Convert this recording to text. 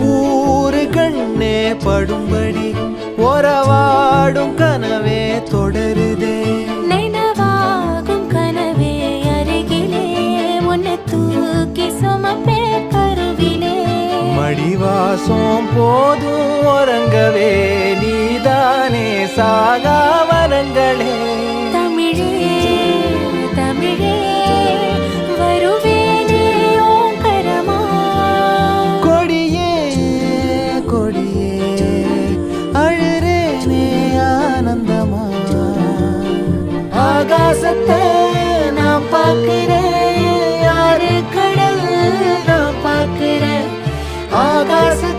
ஊரு கண்ணே படும்படி ஒரவாடும் கனவே தொடருதே நினைவாகும் கனவே அருகிலே உன்னை தூக்கி சுமப்பே கருவிலே மடிவாசம் போதும் உறங்கவே நீதானே சாகா வரங்களே தமிழே தமிழே வருவேனே ஓங்கரமா கொடியே கொடியே அழுறேனே ஆனந்தமா ஆகாசத்தை நான் பார்க்கிறேன் யாரு கடல் நான் பார்க்கிறேன் ஆகாசத்தை